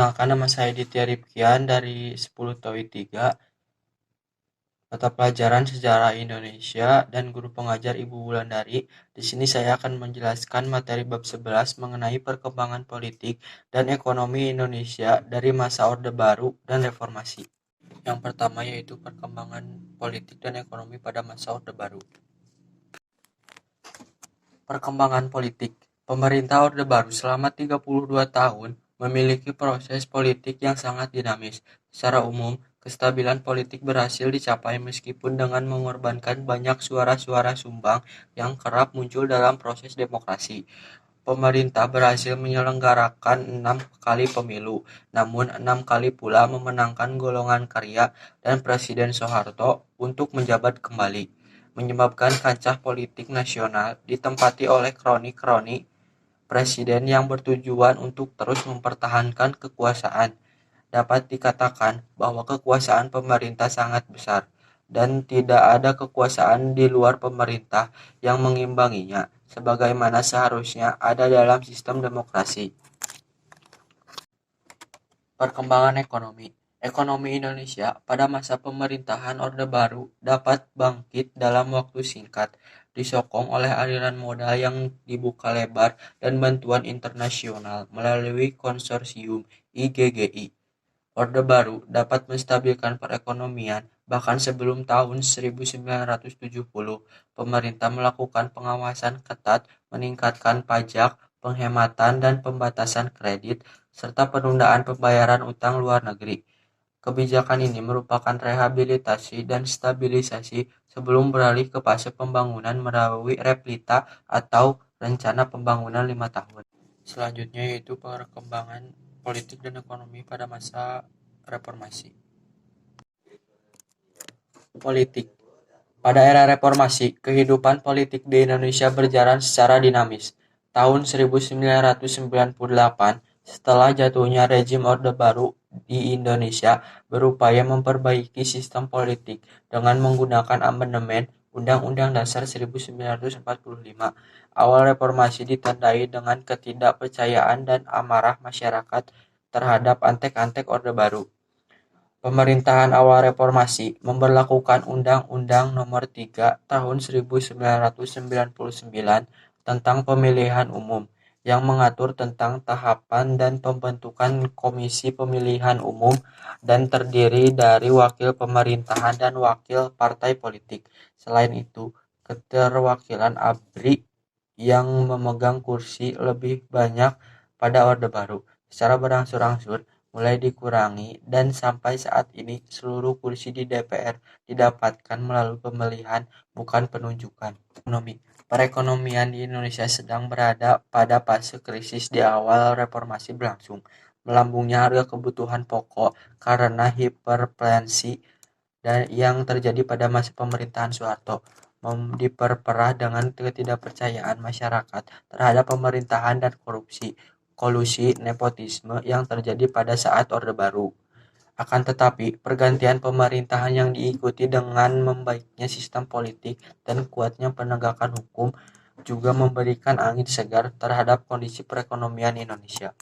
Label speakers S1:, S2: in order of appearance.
S1: Perkenalkan, nama saya Ditya Ripkian dari 10 TOI 3, mata pelajaran Sejarah Indonesia dan guru pengajar Ibu Wulandari. Di sini saya akan menjelaskan materi bab 11 mengenai perkembangan politik dan ekonomi Indonesia dari masa Orde Baru dan Reformasi. Yang pertama yaitu perkembangan politik dan ekonomi pada masa Orde Baru. Perkembangan politik. Pemerintah Orde Baru selama 32 tahun memiliki proses politik yang sangat dinamis. Secara umum, kestabilan politik berhasil dicapai meskipun dengan mengorbankan banyak suara-suara sumbang yang kerap muncul dalam proses demokrasi. Pemerintah berhasil menyelenggarakan 6 kali pemilu, namun 6 kali pula memenangkan golongan karya dan Presiden Soeharto untuk menjabat kembali, menyebabkan kancah politik nasional ditempati oleh kroni-kroni presiden yang bertujuan untuk terus mempertahankan kekuasaan. Dapat dikatakan bahwa kekuasaan pemerintah sangat besar, dan tidak ada kekuasaan di luar pemerintah yang mengimbanginya, sebagaimana seharusnya ada dalam sistem demokrasi. Perkembangan ekonomi. Ekonomi Indonesia pada masa pemerintahan Orde Baru dapat bangkit dalam waktu singkat, disokong oleh aliran modal yang dibuka lebar dan bantuan internasional melalui konsorsium IGGI. Orde Baru dapat menstabilkan perekonomian, bahkan sebelum tahun 1970, pemerintah melakukan pengawasan ketat, meningkatkan pajak, penghematan dan pembatasan kredit, serta penundaan pembayaran utang luar negeri. Kebijakan ini merupakan rehabilitasi dan stabilisasi sebelum beralih ke fase pembangunan melalui replita atau rencana pembangunan 5 tahun. Selanjutnya yaitu perkembangan politik dan ekonomi pada masa reformasi. Politik. Pada era reformasi, kehidupan politik di Indonesia berjalan secara dinamis. Tahun 1998, setelah jatuhnya rezim Orde Baru di Indonesia, berupaya memperbaiki sistem politik dengan menggunakan amandemen Undang-Undang Dasar 1945. Awal reformasi ditandai dengan ketidakpercayaan dan amarah masyarakat terhadap antek-antek Orde Baru. Pemerintahan awal reformasi memberlakukan Undang-Undang Nomor 3 Tahun 1999 tentang Pemilihan Umum, yang mengatur tentang tahapan dan pembentukan Komisi Pemilihan Umum dan terdiri dari wakil pemerintahan dan wakil partai politik. Selain itu, keterwakilan ABRI yang memegang kursi lebih banyak pada Orde Baru secara berangsur-angsur mulai dikurangi, dan sampai saat ini seluruh kursi di DPR didapatkan melalui pemilihan, bukan penunjukan. Ekonomi. Perekonomian di Indonesia sedang berada pada fase krisis di awal reformasi berlangsung. Melambungnya harga kebutuhan pokok karena hiperinflasi dan yang terjadi pada masa pemerintahan Soeharto diperparah dengan ketidakpercayaan masyarakat terhadap pemerintahan dan kolusi nepotisme yang terjadi pada saat Orde Baru. Akan tetapi, pergantian pemerintahan yang diikuti dengan membaiknya sistem politik dan kuatnya penegakan hukum juga memberikan angin segar terhadap kondisi perekonomian Indonesia.